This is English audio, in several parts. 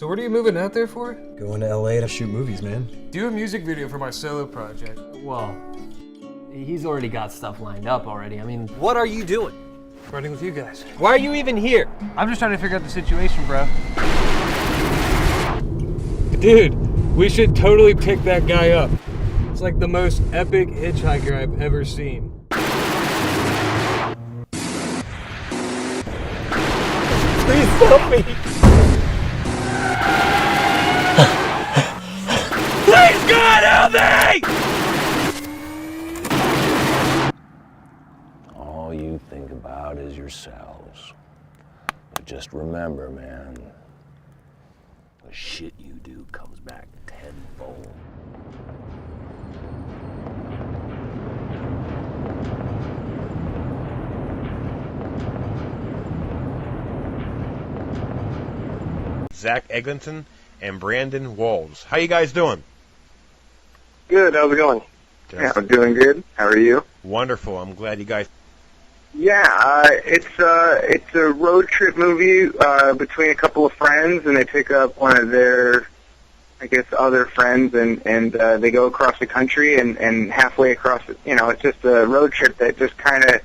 So what are you moving out there for? Going to LA to shoot movies, man. Do a music video for my solo project. Well, he's already got stuff lined up already. I mean, What are you doing? Running with you guys. Why are you even here? I'm just trying to figure out the situation, bro. Dude, we should totally pick that guy up. It's like the most epic hitchhiker I've ever seen. Please help me. Please, God, help me! All you think about is yourselves. But just remember, man, the shit you do comes back tenfold. Zach Eglinton and Brandon Walz. How you guys doing? Good. How's it going? Yeah, I'm doing good. How are you? Wonderful. I'm glad you guys. Yeah, it's a road trip movie between a couple of friends, and they pick up one of their, I guess, other friends, and they go across the country, and halfway across, it's just a road trip that just kind of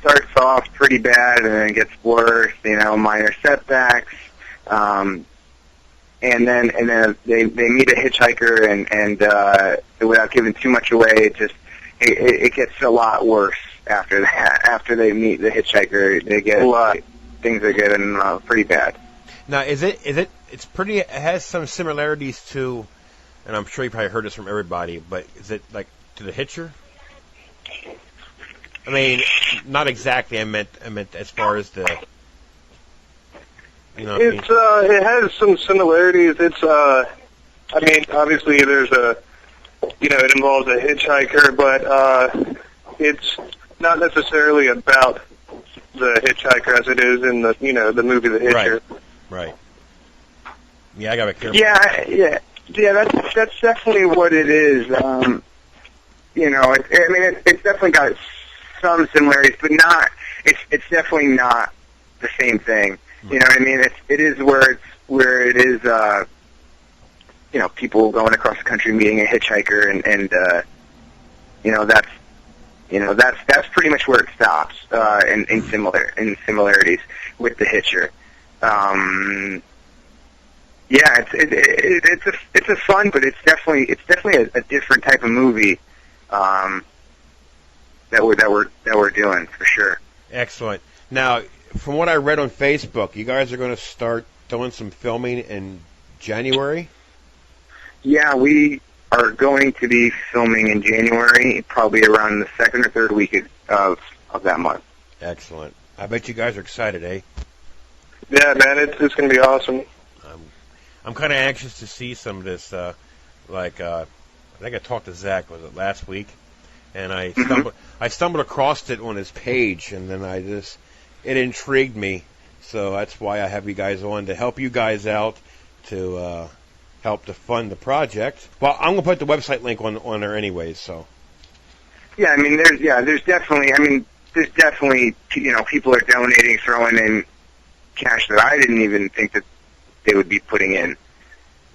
starts off pretty bad, and then it gets worse. Minor setbacks. And then they meet a hitchhiker, and without giving too much away, it gets a lot worse after that. After they meet the hitchhiker, things are getting pretty bad. Now, it has some similarities to, and I'm sure you probably heard this from everybody, but is it like to The Hitcher? I mean, not exactly. I meant as far as the. It has some similarities. Obviously there's it involves a hitchhiker, but it's not necessarily about the hitchhiker as it is in the movie The Hitcher. Right. Yeah, I got it clear. Yeah. That's definitely what it is. It's definitely got some similarities, but not. It's definitely not the same thing. You know what I mean? It is where it is, people going across the country meeting a hitchhiker, and that's pretty much where it stops in similarities with The Hitcher. It's a fun, but it's definitely a different type of movie that we're doing for sure. Excellent. Now, from what I read on Facebook, you guys are going to start doing some filming in January? Yeah, we are going to be filming in January, probably around the second or third week of that month. Excellent. I bet you guys are excited, eh? Yeah, man, it's going to be awesome. I'm kind of anxious to see some of this. I think I talked to Zach, was it last week? And I stumbled across it on his page, and then it intrigued me, so that's why I have you guys on to help you guys out to help to fund the project. Well, I'm gonna put the website link on there anyways. So. Yeah, there's definitely people are donating, throwing in cash that I didn't even think that they would be putting in.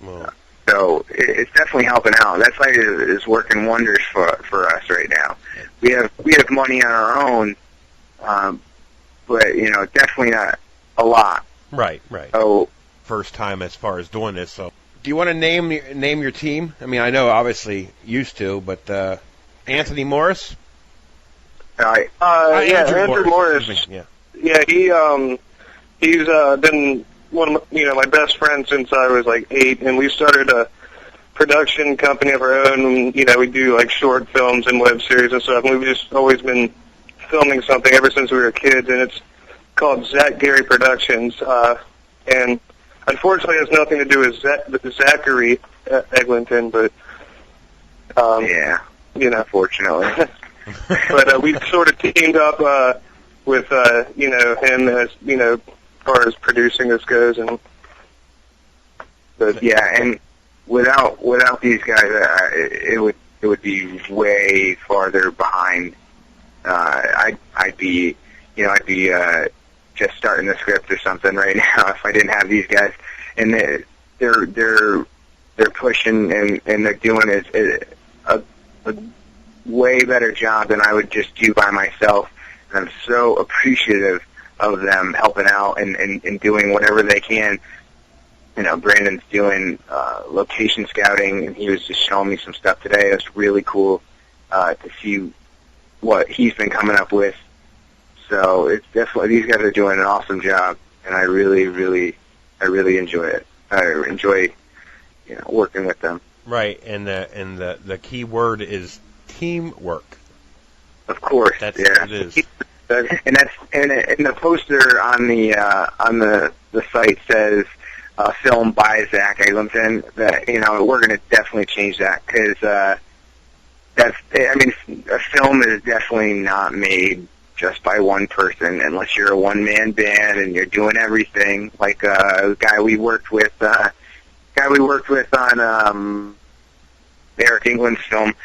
Well. So it's definitely helping out. That site is working wonders for us right now. We have money on our own. But definitely not a lot. Right. So first time as far as doing this. So, do you want to name your team? I mean, I know obviously used to, but Anthony Morris. Andrew Morris. Yeah, he's been one of my best friends since I was like 8, and we started a production company of our own. We do like short films and web series and stuff. And we've just always been filming something ever since we were kids, and it's called Zachary Productions, and unfortunately it has nothing to do with Zachary Eglinton, but unfortunately. But we sort of teamed up with him as far as producing this goes, and without these guys, it would be way farther behind. I'd be just starting the script or something right now if I didn't have these guys. And they're pushing and they're doing a way better job than I would just do by myself. And I'm so appreciative of them helping out and doing whatever they can. Brandon's doing location scouting, and he was just showing me some stuff today. It's really cool to see what he's been coming up with. So it's definitely, these guys are doing an awesome job, and I really enjoy it. I enjoy, working with them. Right, and the key word is teamwork. Of course, That's yeah. what it is. And the poster on the site says film by Zach Eglinton. That we're going to definitely change that, because a film is definitely not made just by one person, unless you're a one-man band and you're doing everything. Like a guy we worked with on Eric England's film,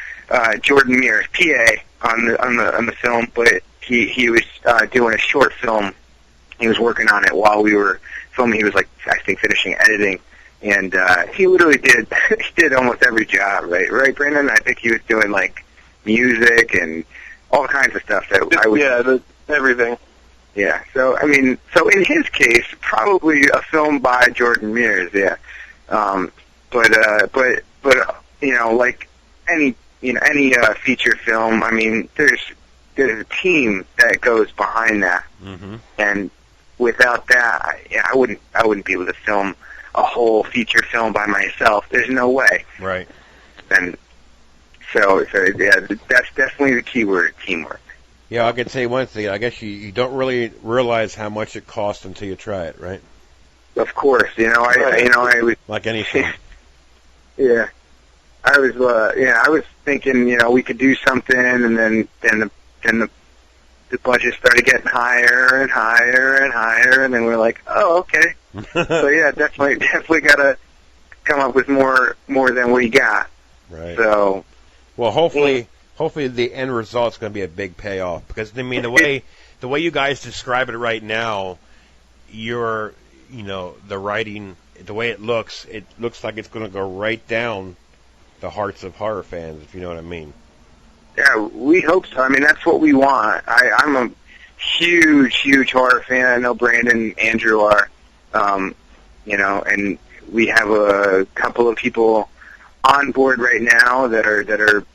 Jordan Mears, PA on the film, but he was doing a short film. He was working on it while we were filming. He was I think finishing editing, and he literally did almost every job, right, Brandon? I think he was doing music and all kinds of stuff that I would everything. Yeah. So in his case, probably a film by Jordan Mears. Yeah. But like any feature film, there's a team that goes behind that, and without that, I wouldn't be able to film a whole feature film by myself. There's no way. Right. And so yeah, that's definitely the key word: teamwork. Yeah, I can say one thing. I guess you don't really realize how much it costs until you try it, right? Of course, I was like anything. Yeah, I was thinking, we could do something, and then the budget started getting higher and higher and higher, and then we're like, oh, okay. So yeah, definitely got to come up with more than we got. Right. So, well, hopefully the end result's going to be a big payoff, because the way you guys describe it right now, the writing, the way it looks like it's going to go right down the hearts of horror fans, if you know what I mean. Yeah, we hope so. That's what we want. I'm a huge horror fan. I know Brandon and Andrew are, and we have a couple of people on board right now that are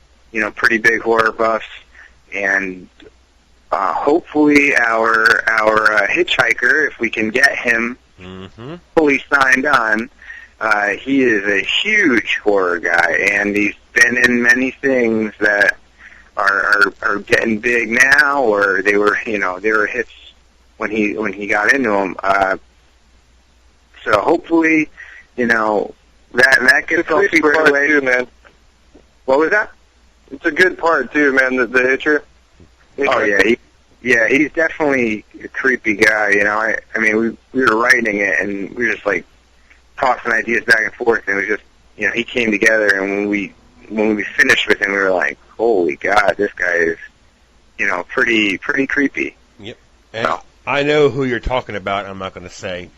pretty big horror buffs, and hopefully our hitchhiker, if we can get him fully signed on, he is a huge horror guy, and he's been in many things that are getting big now, or they were hits when he got into them. So hopefully, that gets all squared away too, man. What was that? It's a good part too, man. The hitcher. Oh yeah, he's definitely a creepy guy. We were writing it, and we were just tossing ideas back and forth, and it was just, he came together, and when we finished with him, we were like, holy God, this guy is, pretty creepy. Yep. And I know who you're talking about. I'm not going to say,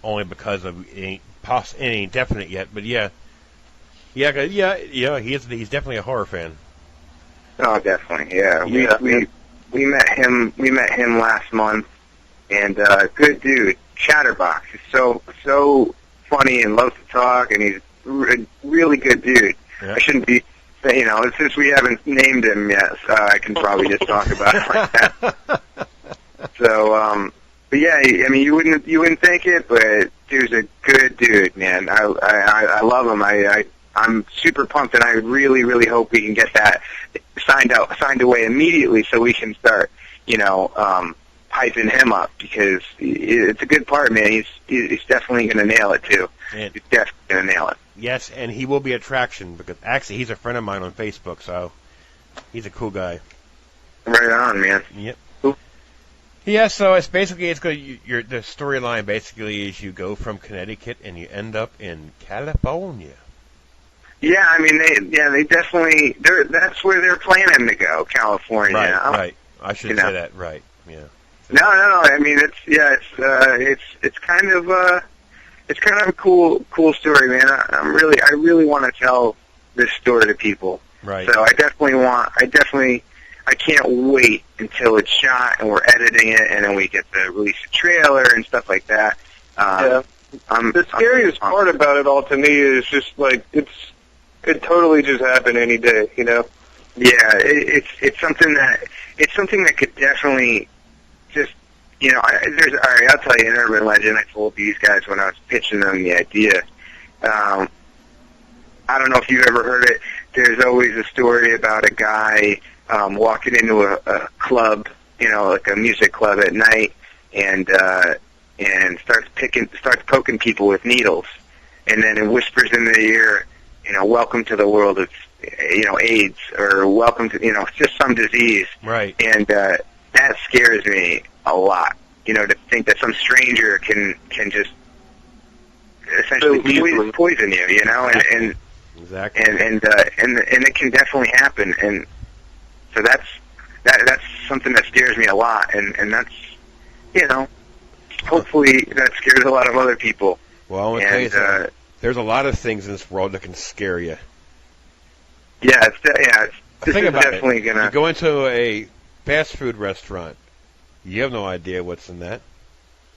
only because it ain't definite yet. But yeah, he's definitely a horror fan. Oh, definitely, yeah. We met him last month, and good dude, chatterbox. He's so funny and loves to talk, and he's a really good dude. Yeah. I shouldn't be, since we haven't named him yet, I can probably just talk about it like that. So, but yeah, you wouldn't think it, but dude's a good dude, man. I love him. I'm super pumped, and I really hope we can get that signed away immediately, so we can start, hyping him up, because it's a good part, man. He's definitely going to nail it too. And he's definitely going to nail it. Yes, and he will be a attraction, because actually he's a friend of mine on Facebook, so he's a cool guy. Right on, man. Yep. Yeah, so it's the storyline basically is you go from Connecticut and you end up in California. Yeah, they definitely, that's where they're planning to go, California. Right. I should say that, right, yeah. No, it's kind of, it's kind of a cool story, man. I really want to tell this story to people. Right. So I can't wait until it's shot and we're editing it and then we get to release a trailer and stuff like that. The scariest part about it all to me is just like it could totally just happen any day, you know? Yeah, it's something that could definitely just, you know, I'll tell you an urban legend I told these guys when I was pitching them the idea. I don't know if you've ever heard it. There's always a story about a guy walking into a club, you know, like a music club at night, and starts poking people with needles, and then it whispers in their ear, you know, welcome to the world of, you know, AIDS, or welcome to, you know, just some disease. Right. And that scares me a lot. You know, to think that some stranger can just essentially poison you. You know, and exactly. And it can definitely happen. And so that's something that scares me a lot. And that's, you know, hopefully that scares a lot of other people. Well, I want to tell you something. There's a lot of things in this world that can scare you. Yeah, Think about definitely it. gonna. You go into a fast food restaurant. You have no idea what's in that.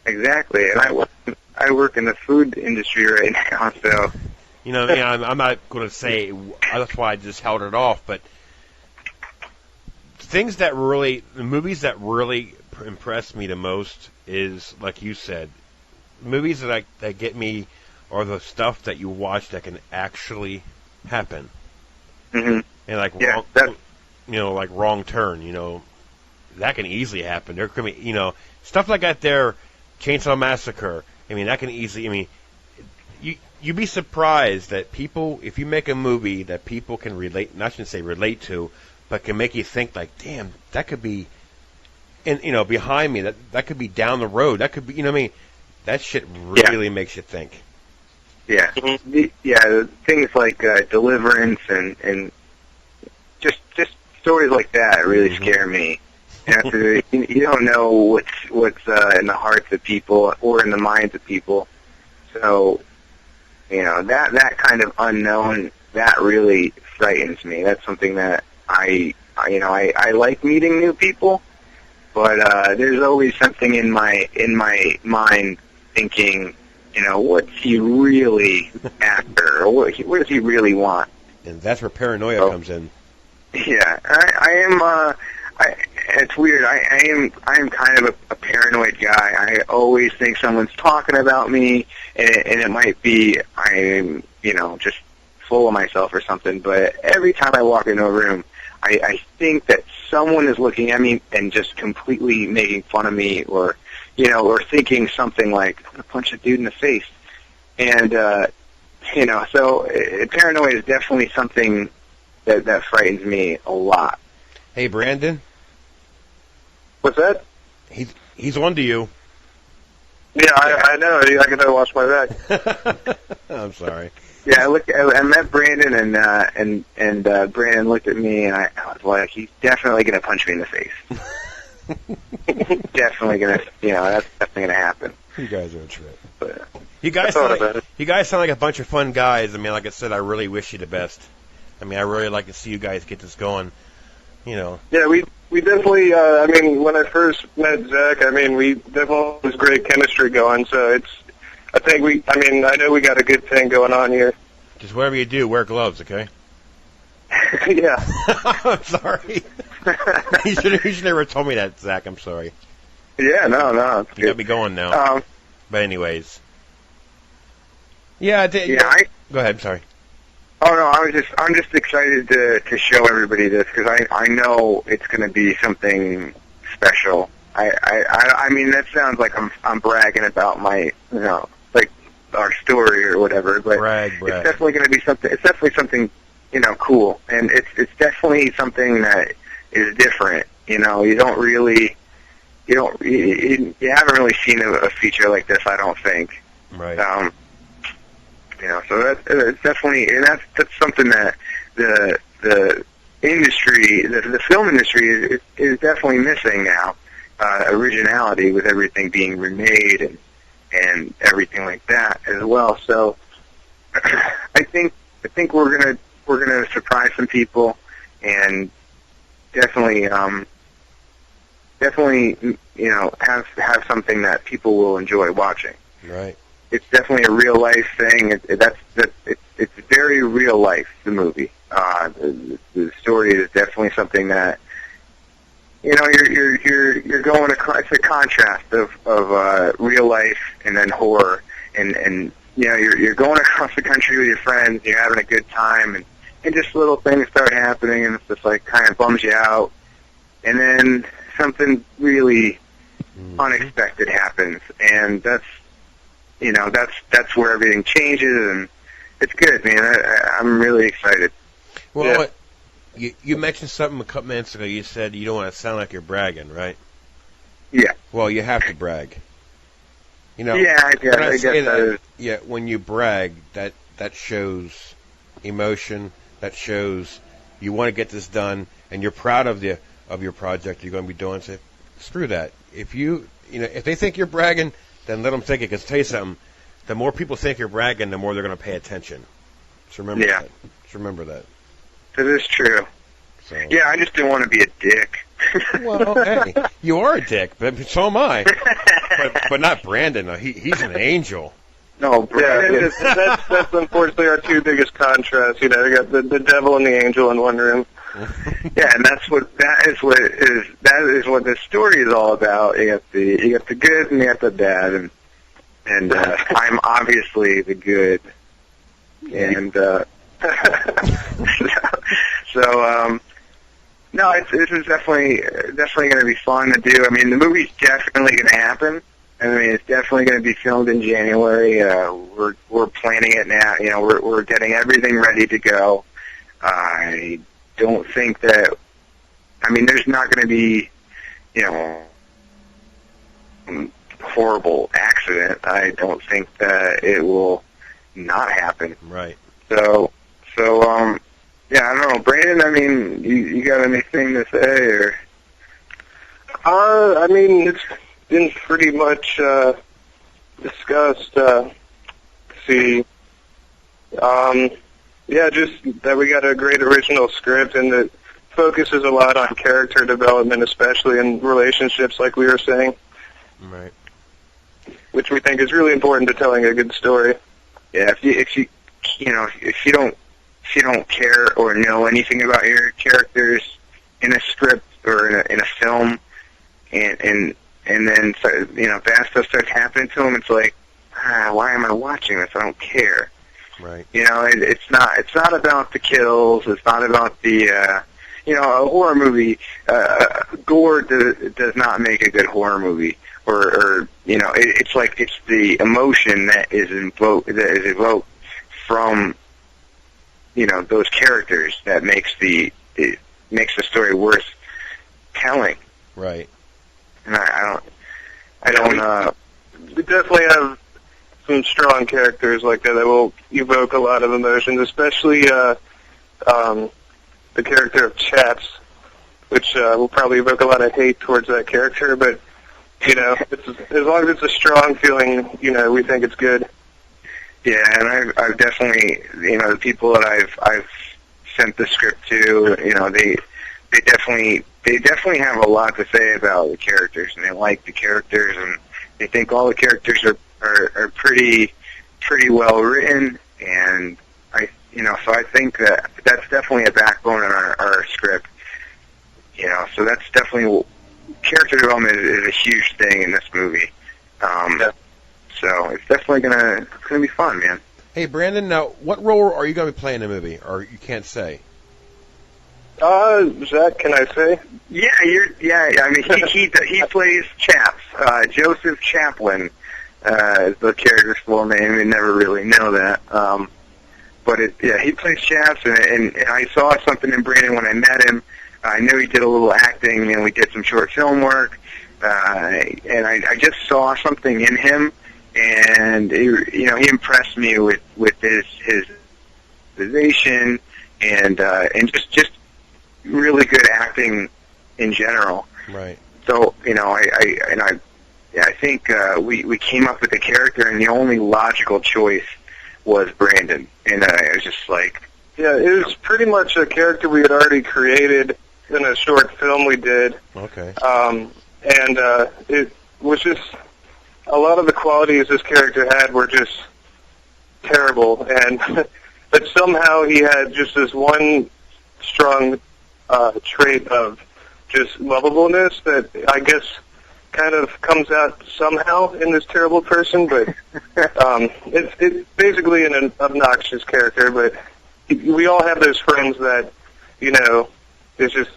Exactly, and I work in the food industry right now, so. You know, I'm not going to say that's why I just held it off, but the movies that really impress me the most is, like you said, movies that get me are the stuff that you watch that can actually happen. Mm-hmm. And like like Wrong Turn, you know, that can easily happen. There could be, you know, stuff like that there, Chainsaw Massacre. I mean, that can easily, I mean, you'd be surprised that people, if you make a movie that people can relate, not shouldn't say relate to, but can make you think like, damn, that could be, and you know, behind me, that could be down the road. That could be, you know what I mean? That shit really makes you think. Yeah, things like Deliverance and just stories like that really scare me. You don't know what's in the hearts of people or in the minds of people. So, you know, that kind of unknown, that really frightens me. That's something that I like meeting new people, but there's always something in my mind thinking, you know, what's he really after, or what does he really want? And that's where paranoia comes in. Yeah, I am. It's weird. I am kind of a paranoid guy. I always think someone's talking about me, and it might be I'm, you know, just full of myself or something. But every time I walk into a room, I think that someone is looking at me and just completely making fun of me, or, you know, or thinking something like, I'm gonna punch a dude in the face. And you know, so paranoia is definitely something that frightens me a lot. Hey, Brandon. What's that? He's on to you. Yeah, I know. I gotta watch my back. I'm sorry. Yeah, I met Brandon, and Brandon looked at me, and I was like, he's definitely gonna punch me in the face. Definitely gonna, you know, that's definitely gonna happen. You guys are a trip. But, you guys sound like a bunch of fun guys. I mean, like I said, I really wish you the best. I mean, I really like to see you guys get this going. You know. Yeah, we definitely. I mean, when I first met Zach, I mean, we definitely was great chemistry going. So I know we got a good thing going on here. Just whatever you do, wear gloves, okay? Yeah. I'm sorry. you should never told me that, Zach. I'm sorry. Yeah, no. You got me going now. But anyways. Yeah, go ahead. I'm sorry. Oh no, I'm just excited to show everybody this, because I know it's going to be something special. I mean, that sounds like I'm bragging about my, you know, like our story or whatever, but brag. It's definitely going to be something. It's definitely something, you know, cool, and it's definitely something that is different. You know, you haven't really seen a feature like this, I don't think. Right. You know, so it's definitely, and that's something that the industry, the film industry is definitely missing now. Originality, with everything being remade, and everything like that as well. So I think we're gonna surprise some people, and definitely have something that people will enjoy watching. Right. It's definitely a real life thing. It's very real life. The movie, the story is definitely something that you're going across. It's a contrast of real life and then horror, and you're going across the country with your friends. You're having a good time, and just little things start happening, and it's just like kind of bums you out, and then something really unexpected happens, and that's where everything changes, and it's good, man. I'm really excited. Well, you mentioned something a couple minutes ago. You said you don't want to sound like you're bragging, right? Yeah. Well, you have to brag. Yeah, I guess that is. Yeah, when you brag, that shows emotion. That shows you want to get this done, and you're proud of your project you're going to be doing. So screw that. If if they think you're bragging, then let them think it. Because tell you something, the more people think you're bragging, the more they're going to pay attention. So remember that. Just remember that. That is true. So. Yeah, I just didn't want to be a dick. Well, hey, you are a dick, but so am I. but not Brandon. No, he's an angel. No, Brandon. Yeah, that's unfortunately our two biggest contrasts. You got the devil and the angel in one room. Yeah, and that is what this story is all about. You got the good and you got the bad, and I'm obviously the good, and so no, this is definitely going to be fun to do. I mean, the movie's definitely going to happen. I mean, it's definitely going to be filmed in January. We're planning it now. We're getting everything ready to go. I don't think that. I mean, there's not going to be, horrible accident. I don't think that it will not happen. Right. So, yeah, I don't know, Brandon. I mean, you got anything to say, or? I mean, it's been pretty much discussed. Yeah, just that we got a great original script, and that focuses a lot on character development, especially in relationships, like we were saying. Right. Which we think is really important to telling a good story. Yeah, if you don't care or know anything about your characters in a script or in a film, and then bad stuff starts happening to them, it's like, why am I watching this? I don't care. Right. It's not about the kills. It's not about the a horror movie. Gore does not make a good horror movie. Or it's like it's the emotion that is evoked from those characters that makes the story worth telling. Right. And I don't. We definitely have some strong characters like that will evoke a lot of emotions, especially the character of Chaps, which will probably evoke a lot of hate towards that character. But as long as it's a strong feeling, we think it's good. Yeah, and I've definitely, the people that I've sent the script to, they definitely have a lot to say about the characters, and they like the characters, and they think all the characters are pretty well written, and so I think that's definitely a backbone in our script. So that's definitely character development is a huge thing in this movie. Yeah. So it's definitely gonna be fun, man. Hey, Brandon, now what role are you going to be playing in the movie, or you can't say? Zach, can I say? Yeah, I mean, he plays Chaps. Joseph Chaplin is the character's full name. We never really know that. But he plays Chaps, and I saw something in Brandon when I met him. I knew he did a little acting, and we did some short film work. And I just saw something in him, and he impressed me with his vision and just really good acting in general. Right. So I think we came up with the character, and the only logical choice was Brandon. And it was just like... Yeah, it was pretty much a character we had already created in a short film we did. Okay. And it was just... A lot of the qualities this character had were just terrible, and but somehow he had just this one strong trait of just lovableness that I guess kind of comes out somehow in this terrible person, but it's basically an obnoxious character, but we all have those friends that, you know, is just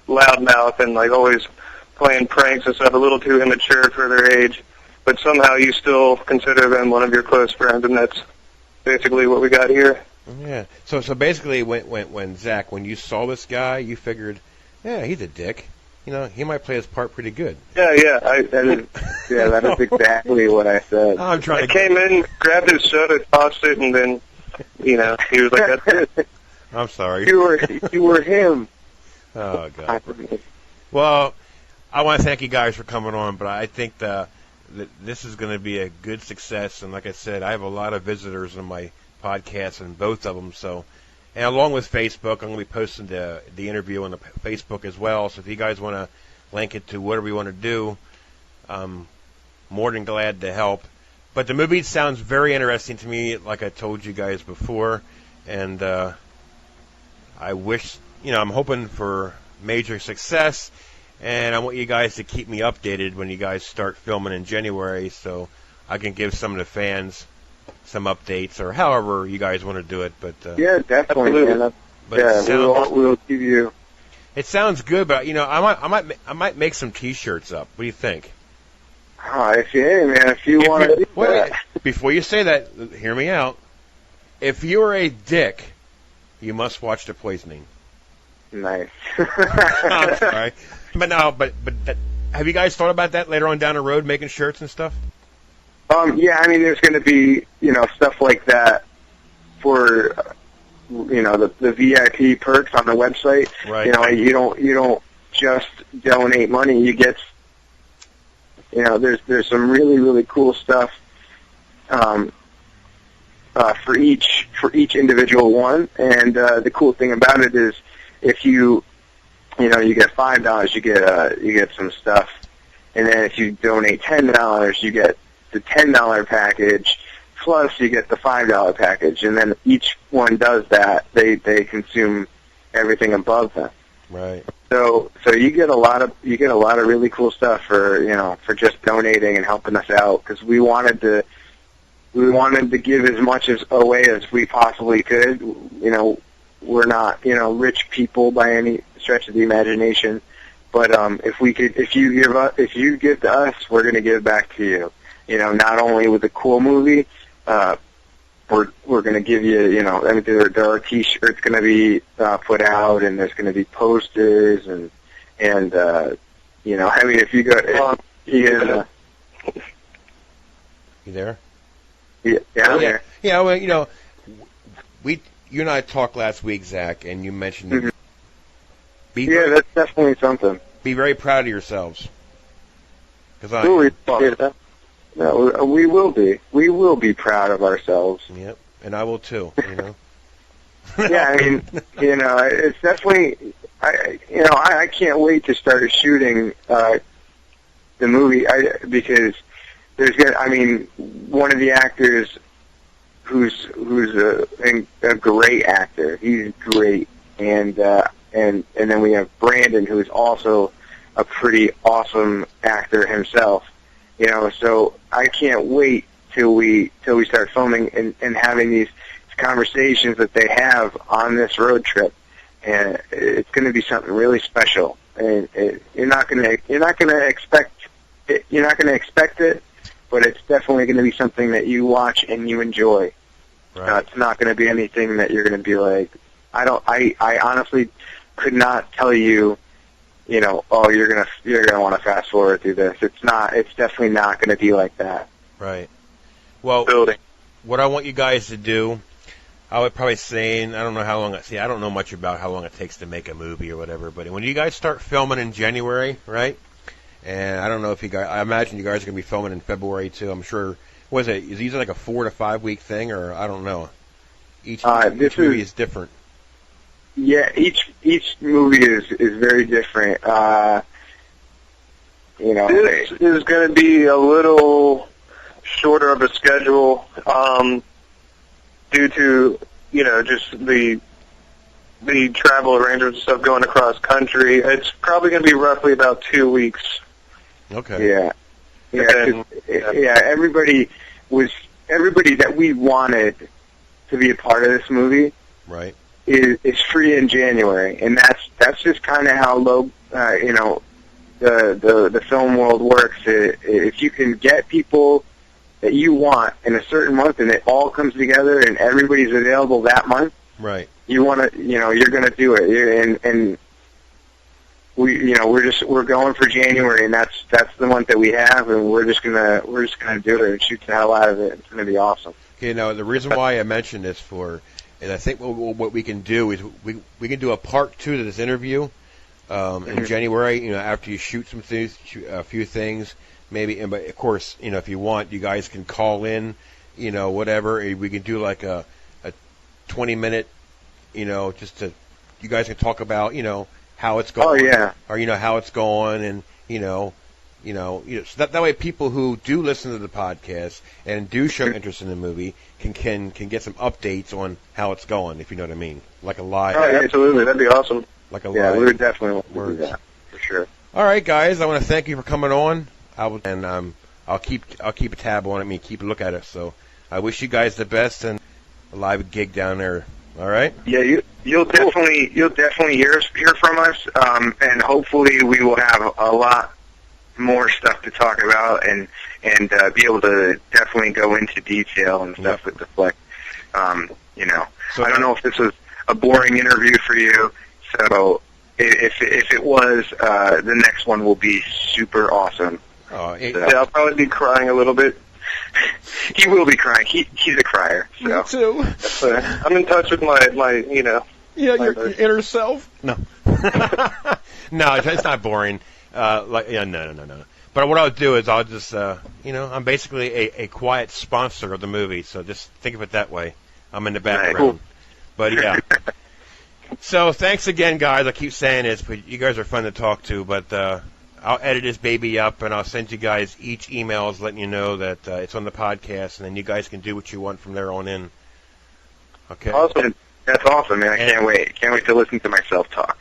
loudmouth and like always playing pranks and stuff, a little too immature for their age, but somehow you still consider them one of your close friends, and that's basically what we got here. Yeah. So basically, when Zach, when you saw this guy, you figured, yeah, he's a dick. You know, he might play his part pretty good. Yeah. that is exactly what I said. I'm trying. I came in, grabbed his soda, tossed it, and then, you know, he was like, "That's it." I'm sorry. You were him. Oh God. Well, I want to thank you guys for coming on, but I think that this is going to be a good success. And like I said, I have a lot of visitors on my podcast, and both of them. So, and along with Facebook, I'm going to be posting the interview on the Facebook as well. So if you guys want to link it to whatever you want to do, I'm more than glad to help. But the movie sounds very interesting to me, like I told you guys before, and I wish, you know, I'm hoping for major success. And I want you guys to keep me updated when you guys start filming in January, so I can give some of the fans some updates, or however you guys want to do it. But yeah, definitely. Man. But we'll give you. It sounds good, but you know, I might make some T-shirts up. What do you think? Oh, if you want to do that. Before you say that, hear me out. If you're a dick, you must watch The Poisoning. Nice. I'm sorry. But have you guys thought about that later on down the road, making shirts and stuff? Yeah, I mean, there's going to be, you know, stuff like that for, you know, the VIP perks on the website. Right. You know, you don't just donate money. You get, you know, there's some really, really cool stuff for each individual one. And the cool thing about it is, if you get $5, you get some stuff, and then if you donate $10, you get the $10 package, plus you get the $5 package, and then each one does that. They consume everything above them. Right. So you get a lot of really cool stuff for just donating and helping us out, because we wanted to give as much away as we possibly could. You know, we're not, you know, rich people by any stretch of the imagination, but if you give to us, we're going to give back to you. You know, not only with a cool movie, we're going to give you, you know, I mean, there are T-shirts going to be put out, and there's going to be posters, and you know, I mean, if you go, you there? Yeah, I'm there. Yeah, well, you know, you and I talked last week, Zach, and you mentioned that's definitely something. Be very proud of yourselves. No, we will be. We will be proud of ourselves. Yep, and I will too. You know. Yeah, I mean, you know, it's definitely. I can't wait to start shooting the movie. Because there's gonna. I mean, one of the actors who's a great actor. He's great, and then we have Brandon, who's also a pretty awesome actor himself. You know, so I can't wait till we start filming and having these conversations that they have on this road trip, and it's going to be something really special. And you're not going to expect it, but it's definitely going to be something that you watch and you enjoy. Right. It's not going to be anything that you're going to be like, I honestly could not tell you, you know, oh, you're gonna want to fast forward through this. It's definitely not going to be like that. Right. Well, what I want you guys to do, I would probably say, I don't know much about how long it takes to make a movie or whatever, but when you guys start filming in January, right, And I don't know if you guys. I imagine you guys are going to be filming in February too. I'm sure. Was it? Is it usually like a 4 to 5 week thing, or I don't know. Each movie is different. Yeah, each movie is very different. This is going to be a little shorter of a schedule due to just the travel arrangements and stuff going across country. It's probably going to be roughly about 2 weeks. Okay. Yeah. Everybody that we wanted to be a part of this movie, right, is free in January, and that's just kind of how the film world works. If you can get people that you want in a certain month, and it all comes together, and everybody's available that month, right? You want to, you're going to do it, and we're going for January, and that's the month that we have, and we're just gonna do it and shoot the hell out of it. It's gonna be awesome. The reason why I mentioned this and I think what we can do is we can do a part 2 to this interview in January. After you shoot a few things, maybe. But of course, if you want, you guys can call in. Whatever. We can do like a 20-minute. Just to you guys can talk about how it's going. Oh yeah. Or how it's going, and so that way people who do listen to the podcast and do show interest in the movie can get some updates on how it's going, if you know what I mean, like a live. Oh, absolutely, that'd be awesome. Like a live. Yeah, we would definitely want to do that for sure. All right, guys, I want to thank you for coming on. I'll keep a tab on it, keep a look at it. So I wish you guys the best and a live gig down there. All right. Yeah, you'll definitely hear from us, and hopefully we will have a lot more stuff to talk about and be able to definitely go into detail and stuff with the flick. So I don't know if this was a boring interview for you. So if it was, the next one will be super awesome. I'll probably be crying a little bit. He will be crying. He's a crier. So. Me too. I'm in touch with my your inner self. No. No, it's not boring. No. But what I'll do is I'll just, I'm basically a quiet sponsor of the movie, so just think of it that way. I'm in the background. Cool. But yeah. So thanks again, guys. I keep saying this, but you guys are fun to talk to. But I'll edit this baby up, and I'll send you guys each emails letting you know that it's on the podcast, and then you guys can do what you want from there on in. Okay. Awesome. That's awesome, man. I can't wait. Can't wait to listen to myself talk.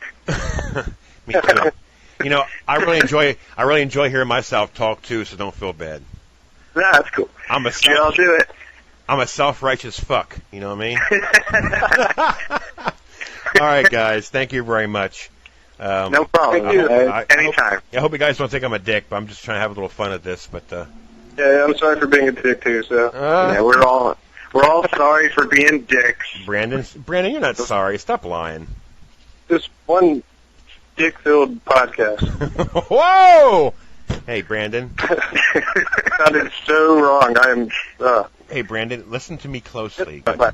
Me too. I really enjoy hearing myself talk too, so don't feel bad. Nah, that's cool. I'll do it. I'm a self-righteous fuck. You know what I mean? All right, guys. Thank you very much. No problem. Anytime. I hope you guys don't think I'm a dick, but I'm just trying to have a little fun at this. But yeah, I'm sorry for being a dick too. So yeah, we're all sorry for being dicks. Brandon, you're not sorry. Stop lying. This one dick-filled podcast. Whoa! Hey, Brandon. Sounded so wrong. Hey, Brandon, listen to me closely. Bye.